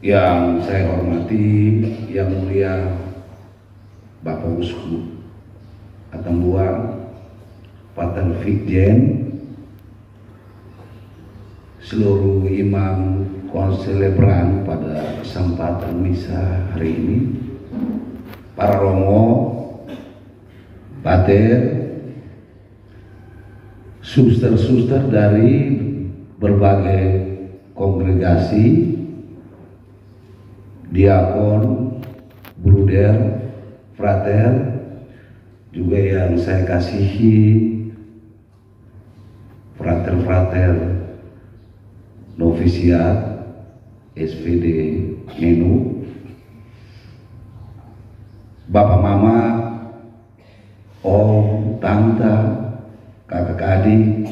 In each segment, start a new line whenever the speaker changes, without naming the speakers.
Yang saya hormati Yang Mulia Bapak Uskup Atambua, Pater Fikjen, seluruh imam konselebran pada kesempatan misa hari ini, para romo, pater, suster-suster dari berbagai kongregasi, diakon, bruder, frater, juga yang saya kasihi, frater-frater novisiat SPD Menu, bapak mama, om, tante, kakak adik,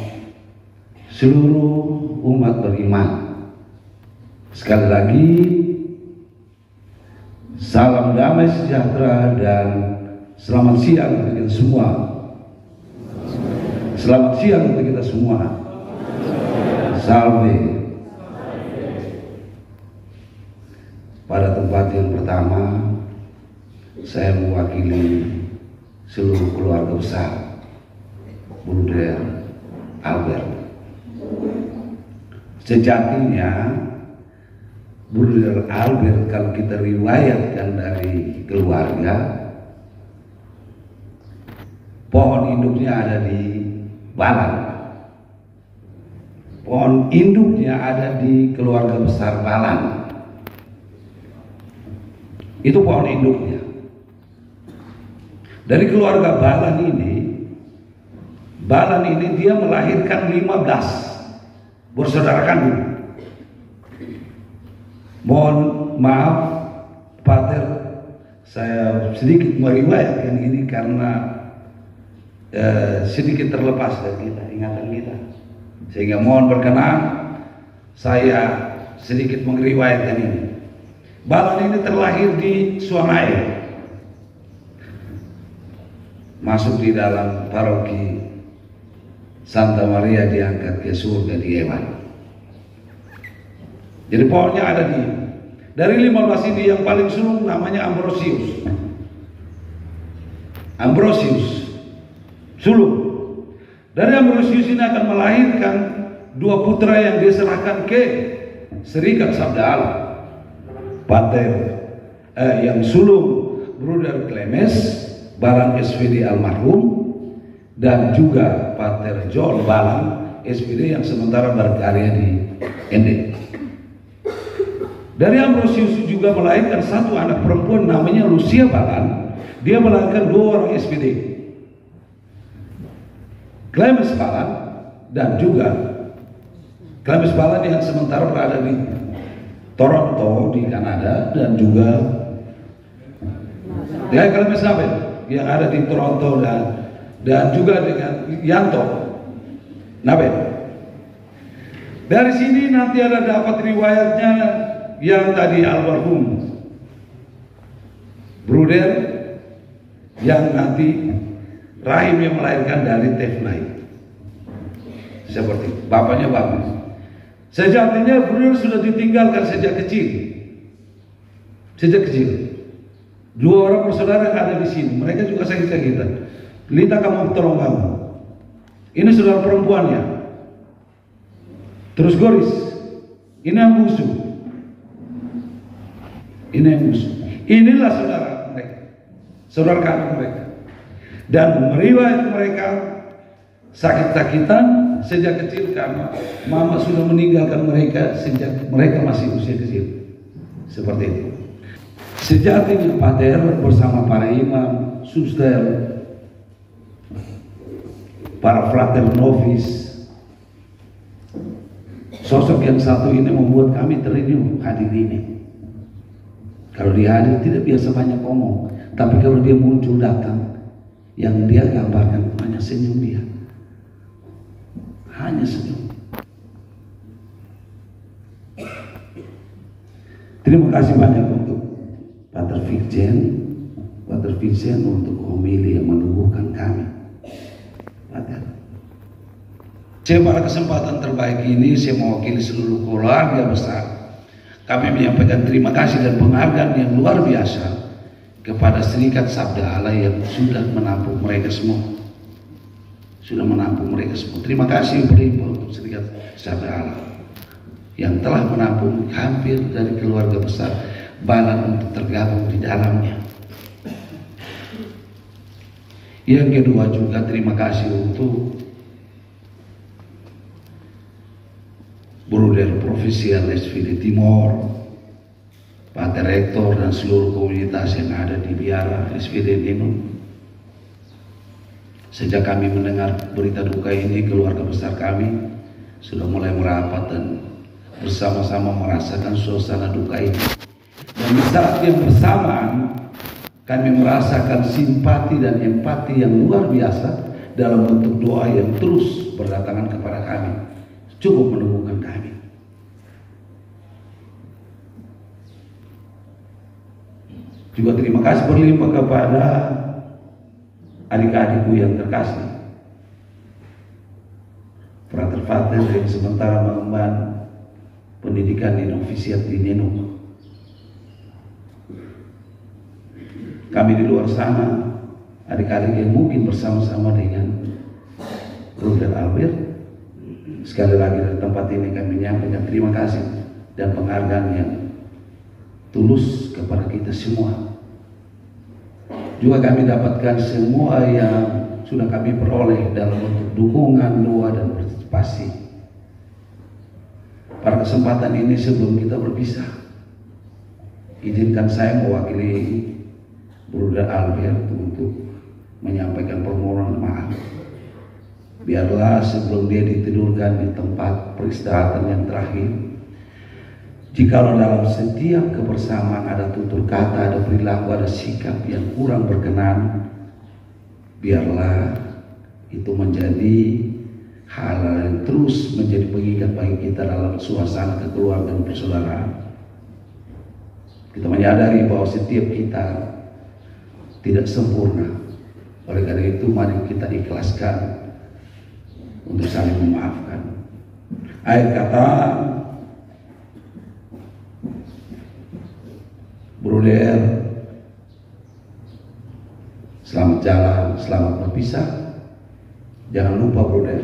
seluruh umat beriman. Sekali lagi, salam damai sejahtera dan selamat siang untuk kita semua. Selamat siang untuk kita semua. Salve. Pada tempat yang pertama, saya mewakili seluruh keluarga besar Bruder Albert. Sejatinya Bruder Albert, kalau kita riwayatkan dari keluarga, pohon induknya ada di Balan. Pohon induknya ada di keluarga besar Balan. Itu pohon induknya. Dari keluarga Balan ini dia melahirkan 15 bersaudara kandung. Mohon maaf Pater, saya sedikit meriwayatkan ini karena sedikit terlepas dari kita, ingatan kita, sehingga mohon berkenan saya sedikit meriwayatkan ini. Balan ini terlahir di Suangae, masuk di dalam paroki Santa Maria diangkat ke surga di Ewan. Jadi pohonnya ada dari 15 ini yang paling sulung namanya Ambrosius. Ambrosius sulung. Dari Ambrosius ini akan melahirkan 2 putra yang diserahkan ke Serikat Sabda Allah. Pater yang sulung Bruder Clemens, Balan SPD almarhum, dan juga Pater John Balan SPD yang sementara berkarya di ND. Dari Ambrosius juga melahirkan 1 anak perempuan namanya Lucia Balan. Dia melahirkan 2 orang SPD, Clemens Balan dan juga Clemens Balan yang sementara berada di Toronto di Kanada, dan juga Clemens Nabel yang ada di Toronto, dan juga dengan Yanto Nabel. Dari sini nanti ada dapat riwayatnya yang tadi almarhum Bruder, yang nanti rahim yang melahirkan dari Tefnai, seperti bapaknya bagus. Sejatinya Bruder sudah ditinggalkan sejak kecil. 2 orang bersaudara ada di sini. Mereka juga sakit-sakitan. Lita, kamu tolong kamu. Ini saudara perempuannya. Terus Goris, ini yang musuh. Inilah saudara mereka, saudara kakak mereka. Dan meriwayat mereka sakit-sakitan sejak kecil karena mama sudah meninggalkan mereka sejak mereka masih usia kecil. Seperti itu. Sejatinya Pater bersama para imam, suster, para frater novis, sosok yang satu ini membuat kami terenyuh hadir ini. Kalau dia hadir tidak biasa banyak ngomong, tapi kalau dia muncul datang, yang dia gambarkan hanya senyum dia. Hanya senyum. Terima kasih banyak untuk Pater Vincent untuk homili yang menumbuhkan kami. Pater. Saya pada kesempatan terbaik ini saya mewakili seluruh keluarga besar kami menyampaikan terima kasih dan penghargaan yang luar biasa kepada Serikat Sabda Allah yang sudah menampung mereka semua. Terima kasih beribu untuk Serikat Sabda Allah yang telah menampung hampir dari keluarga besar Balan untuk tergabung di dalamnya. Yang kedua juga terima kasih untuk Bruder Profesial SVD Timor, Pak Rektor dan seluruh komunitas yang ada di Biara SVD Nenu. Sejak kami mendengar berita duka ini, keluarga besar kami sudah mulai merapat dan bersama-sama merasakan suasana duka ini. Dan di saat yang bersamaan kami merasakan simpati dan empati yang luar biasa dalam bentuk doa yang terus berdatangan kepada kami, cukup mendukungkan kami. Juga terima kasih berlimpah kepada adik-adikku yang terkasih, frater-frater yang sementara mengemban pendidikan di novisiat di Nenu. Kami di luar sana, adik-adik yang mungkin bersama-sama dengan Bruder Albert, sekali lagi dari tempat ini kami menyampaikan terima kasih dan penghargaan yang tulus kepada kita semua. Juga kami dapatkan semua yang sudah kami peroleh dalam bentuk dukungan, doa, dan partisipasi. Pada kesempatan ini sebelum kita berpisah, izinkan saya mewakili Bruder Albert untuk menyampaikan permohonan maaf. Biarlah sebelum dia ditidurkan di tempat peristirahatan yang terakhir, jikalau dalam setiap kebersamaan ada tutur kata, ada perilaku, ada sikap yang kurang berkenan, biarlah itu menjadi hal yang terus menjadi pengingat bagi kita dalam suasana kekeluargaan persaudaraan. Kita menyadari bahwa setiap kita tidak sempurna. Oleh karena itu mari kita ikhlaskan untuk saling memaafkan. Akhir kata, Bruder, selamat jalan, selamat berpisah. Jangan lupa Bruder,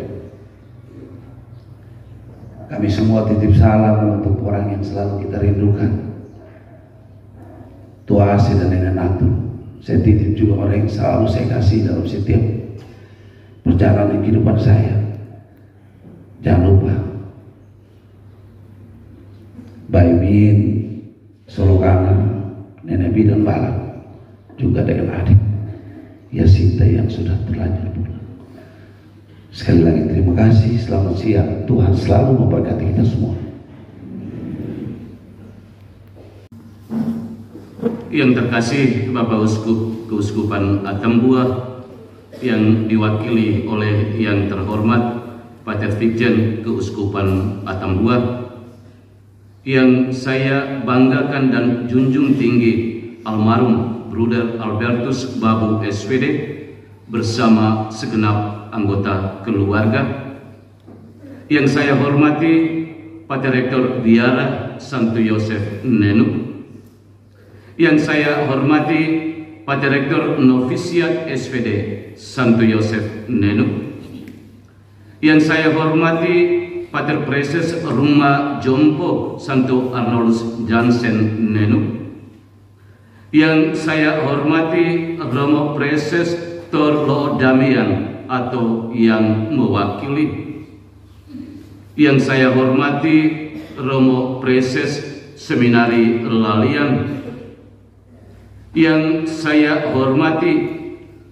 kami semua titip salam untuk orang yang selalu kita rindukan, Tua Asih dan Nenek Natu. Saya titip juga orang yang selalu saya kasih dalam setiap perjalanan kehidupan saya. Jangan lupa Baimin, Solokana, Nenek Bidan Balang, juga dengan adik Yasinta yang sudah terlanjur pulang. Sekali lagi terima kasih, selamat siang. Tuhan selalu memberkati kita semua.
Yang terkasih Bapak Uskup Keuskupan Atambua, yang diwakili oleh yang terhormat Pater Vikjen Keuskupan Atambua, yang saya banggakan dan junjung tinggi almarhum Bruder Albertus Babu SVD bersama segenap anggota keluarga, yang saya hormati Pater Rektor Biara Santo Yosef Nenu, yang saya hormati Pater Rektor Novisiat SVD Santo Yosef Nenu, yang saya hormati Pater Preses Rumah Jompo Santo Arnoldus Jansen Nenu, yang saya hormati Romo Preses Torlo Damian atau yang mewakili, yang saya hormati Romo Preses Seminari Lalian, yang saya hormati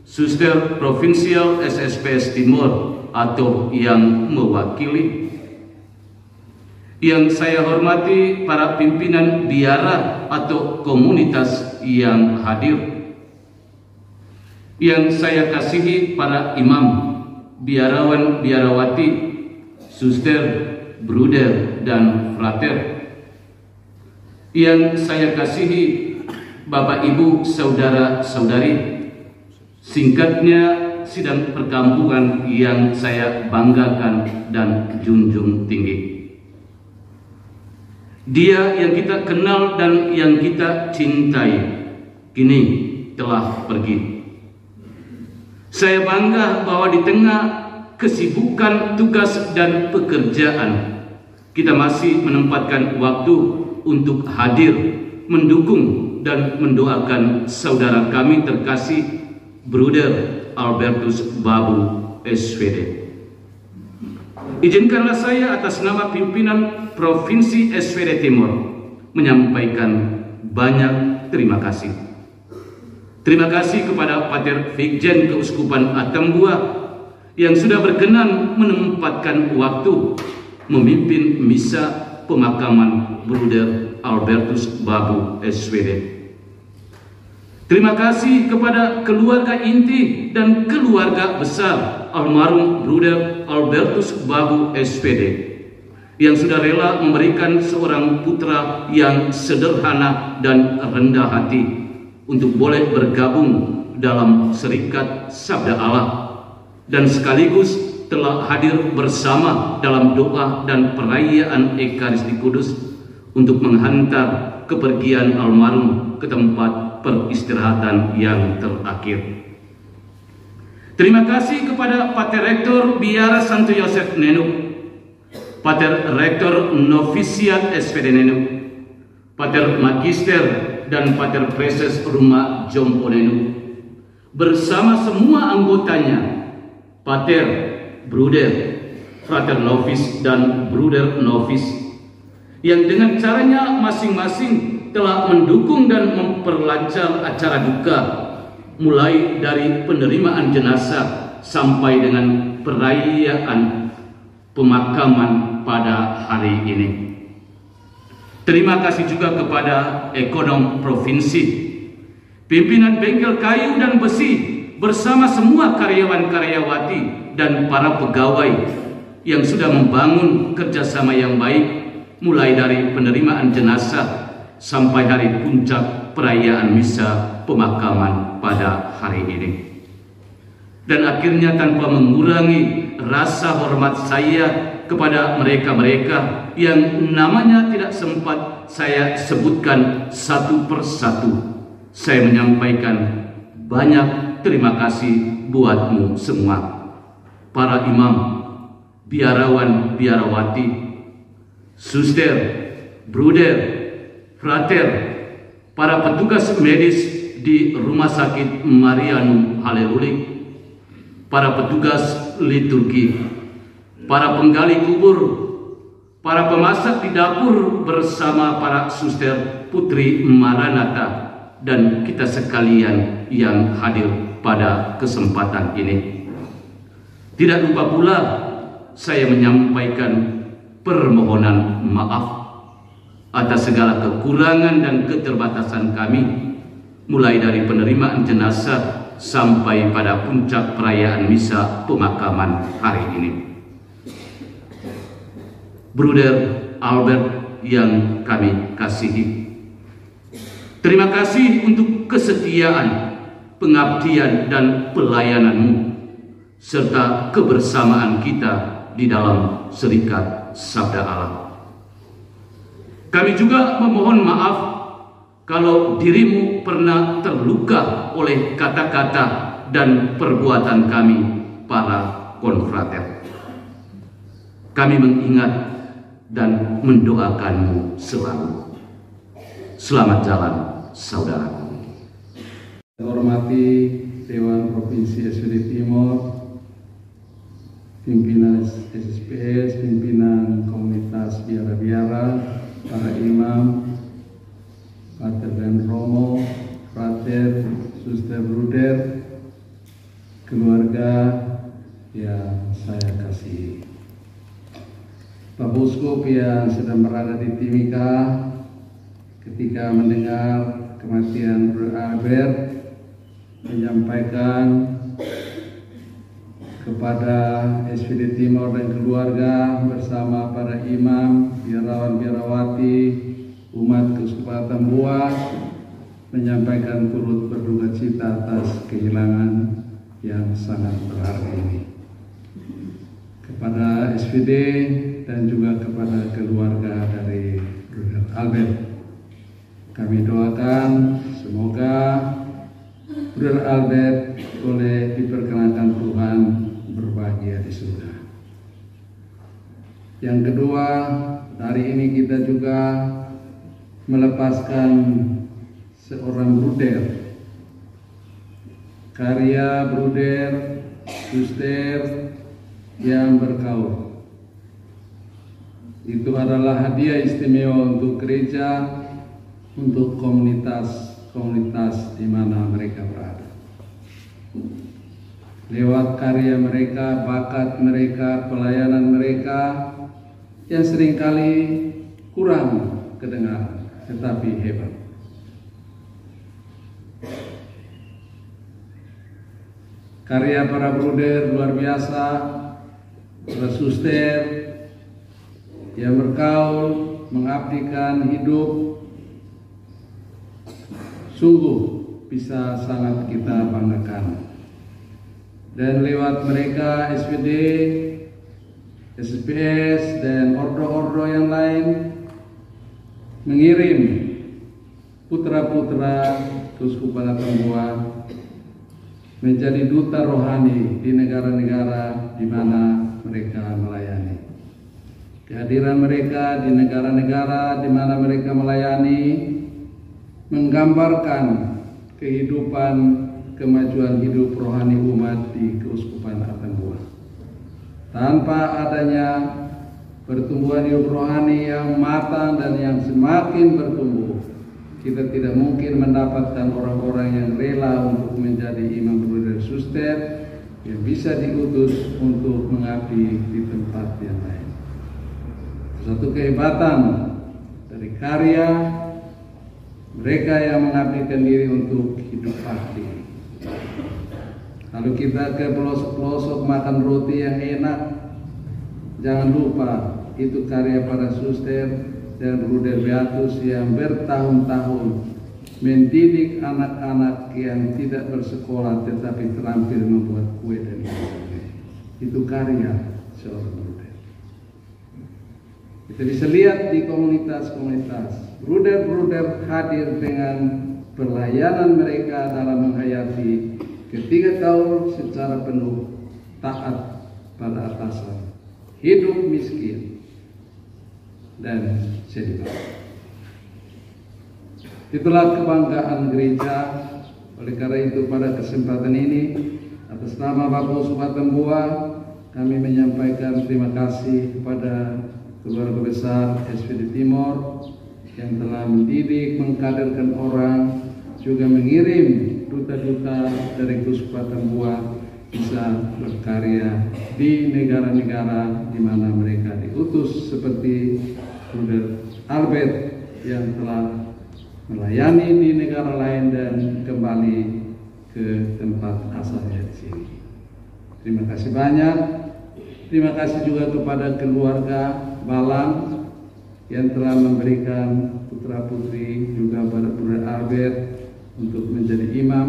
Suster Provinsial SSPS Timor atau yang mewakili, yang saya hormati para pimpinan biara atau komunitas yang hadir, yang saya kasihi para imam, biarawan, biarawati, suster, bruder, dan frater, yang saya kasihi Bapak Ibu saudara-saudari, singkatnya sidang perkampungan yang saya banggakan dan junjung tinggi. Dia yang kita kenal dan yang kita cintai kini telah pergi. Saya bangga bahwa di tengah kesibukan tugas dan pekerjaan, kita masih menempatkan waktu untuk hadir, mendukung dan mendoakan saudara kami terkasih Bruder Albertus Babu SVD. Izinkanlah saya atas nama pimpinan Provinsi SVD Timur menyampaikan banyak terima kasih. Terima kasih kepada Pater Vikjen Keuskupan Atambua yang sudah berkenan menempatkan waktu memimpin misa pemakaman Bruder Albertus Babu SVD. Terima kasih kepada keluarga inti dan keluarga besar almarhum Bruder Albertus Babu SVD yang sudah rela memberikan seorang putra yang sederhana dan rendah hati untuk boleh bergabung dalam serikat Sabda Allah dan sekaligus telah hadir bersama dalam doa dan perayaan Ekaristi Kudus untuk menghantar kepergian almarhum ke tempat peristirahatan yang terakhir. Terima kasih kepada Pater Rektor Biara Santo Yosef Nenuk, Pater Rektor Novisiat SVD Nenuk, Pater Magister dan Pater Preses Rumah Jompo Nenuk, bersama semua anggotanya, Pater, Bruder, Frater Novis dan Bruder Novis, yang dengan caranya masing-masing telah mendukung dan memperlancar acara duka, mulai dari penerimaan jenazah sampai dengan perayaan pemakaman pada hari ini. Terima kasih juga kepada ekonom provinsi, pimpinan bengkel kayu dan besi, bersama semua karyawan-karyawati dan para pegawai yang sudah membangun kerjasama yang baik, mulai dari penerimaan jenazah sampai hari puncak perayaan misa pemakaman pada hari ini. Dan akhirnya tanpa mengurangi rasa hormat saya kepada mereka-mereka yang namanya tidak sempat saya sebutkan satu persatu, saya menyampaikan banyak terima kasih buatmu semua, para imam, biarawan, biarawati, suster, bruder, frater, para petugas medis di Rumah Sakit Marianum Halelulik, para petugas liturgi, para penggali kubur, para pemasak di dapur bersama para suster Putri Maranatha, dan kita sekalian yang hadir pada kesempatan ini. Tidak lupa pula saya menyampaikan permohonan maaf atas segala kekurangan dan keterbatasan kami, mulai dari penerimaan jenazah sampai pada puncak perayaan misa pemakaman hari ini. Bruder Albert yang kami kasihi, terima kasih untuk kesetiaan, pengabdian dan pelayananmu, serta kebersamaan kita di dalam serikat Sabda Allah. Kami juga memohon maaf kalau dirimu pernah terluka oleh kata-kata dan perbuatan kami, para konfrater. Kami mengingat dan mendoakanmu selalu. Selamat jalan, saudaraku.
Saya hormati Dewan Provinsi SVD Timur, pimpinan SSPS, pimpinan komunitas biara-biara, para imam, Pater dan Romo, frater, suster, bruder, keluarga yang saya kasihi. Bapak Uskup yang sedang berada di Timika ketika mendengar kematian Bruder Albert, menyampaikan kepada SVD Timur dan keluarga bersama para imam, biarawan, biarawati, umat Keuskupan Atambua, menyampaikan turut berduka cita atas kehilangan yang sangat berharga ini. Kepada SVD dan juga kepada keluarga dari Bruder
Albert. Kami doakan semoga Brother Albert boleh diperkenankan Tuhan berbahagia di surga. Yang kedua, hari ini kita juga melepaskan seorang bruder, karya bruder suster yang berkaul. Itu adalah hadiah istimewa untuk gereja, untuk komunitas di mana mereka berada. Lewat karya mereka, bakat mereka, pelayanan mereka yang seringkali kurang kedengaran, tetapi hebat. Karya para bruder luar biasa, para suster yang berkaul, mengabdikan hidup, sungguh bisa sangat kita banggakan. Dan lewat mereka SPD, SPS, dan ordo-ordo yang lain mengirim putra-putra Keuskupan Atambua menjadi duta rohani di negara-negara di mana mereka melayani. Kehadiran mereka di negara-negara di mana mereka melayani menggambarkan kehidupan, kemajuan hidup rohani umat di Keuskupan Atambua. Tanpa adanya pertumbuhan hidup rohani yang matang dan yang semakin bertumbuh, kita tidak mungkin mendapatkan orang-orang yang rela untuk menjadi imam bruder suster yang bisa diutus untuk mengabdi di tempat yang lain. Satu kehebatan dari karya mereka yang mengabdikan diri untuk hidup bakti. Kalau kita ke pelosok-pelosok makan roti yang enak, jangan lupa itu karya para suster dan bruder Beatus yang bertahun-tahun mendidik anak-anak yang tidak bersekolah tetapi terampil membuat kue dan sebagainya. Itu karya seorang bruder. Kita bisa lihat di komunitas-komunitas, bruder-bruder hadir dengan pelayanan mereka dalam menghayati ketiga kaul secara penuh, taat pada atasan, hidup miskin, dan selibat. Itulah kebanggaan gereja. Oleh karena itu pada kesempatan ini, atas nama Bapak Keuskupan Atambua, kami menyampaikan terima kasih kepada keluarga besar SPD Timor yang telah mendidik, mengkaderkan orang, juga mengirim duta-duta dari Keuskupan Atambua bisa berkarya di negara-negara di mana mereka diutus, seperti Bruder Albert yang telah melayani di negara lain dan kembali ke tempat asalnya di sini. Terima kasih banyak. Terima kasih juga kepada keluarga Balang yang telah memberikan putra-putri juga pada Bruder Albert untuk menjadi imam.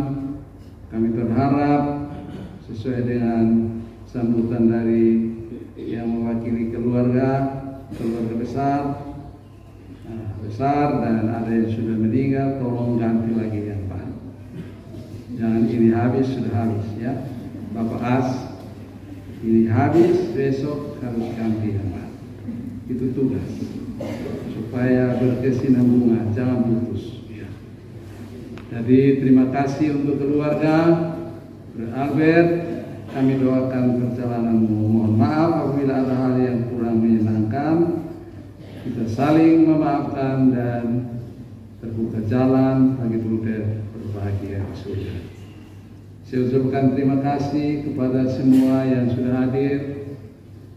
Kami berharap sesuai dengan sambutan dari yang mewakili keluarga besar dan ada yang sudah meninggal, tolong ganti lagi yang baru. Jangan ini habis, sudah habis ya. Bapak As, ini habis, besok harus ganti yang baru. Itu tugas supaya berkesinambungan, jangan putus ya. Jadi terima kasih untuk keluarga Albert. Kami doakan perjalananmu. Mohon maaf apabila ada hal yang kurang menyenangkan. Kita saling memaafkan dan terbuka jalan bagi bruder berbahagia di surga. Saya ucapkan terima kasih kepada semua yang sudah hadir,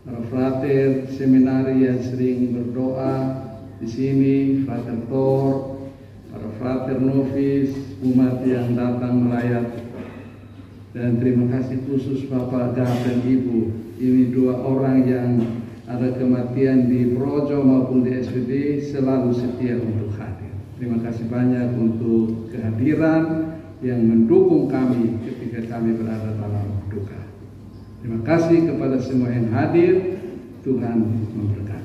para frater seminari yang sering berdoa di sini, frater Thor, para frater novis, umat yang datang melayat. Dan terima kasih khusus Bapak Gah dan Ibu. Ini dua orang yang ada kematian di Projo maupun di SPD selalu setia untuk hadir. Terima kasih banyak untuk kehadiran yang mendukung kami ketika kami berada dalam duka. Terima kasih kepada semua yang hadir. Tuhan memberkati.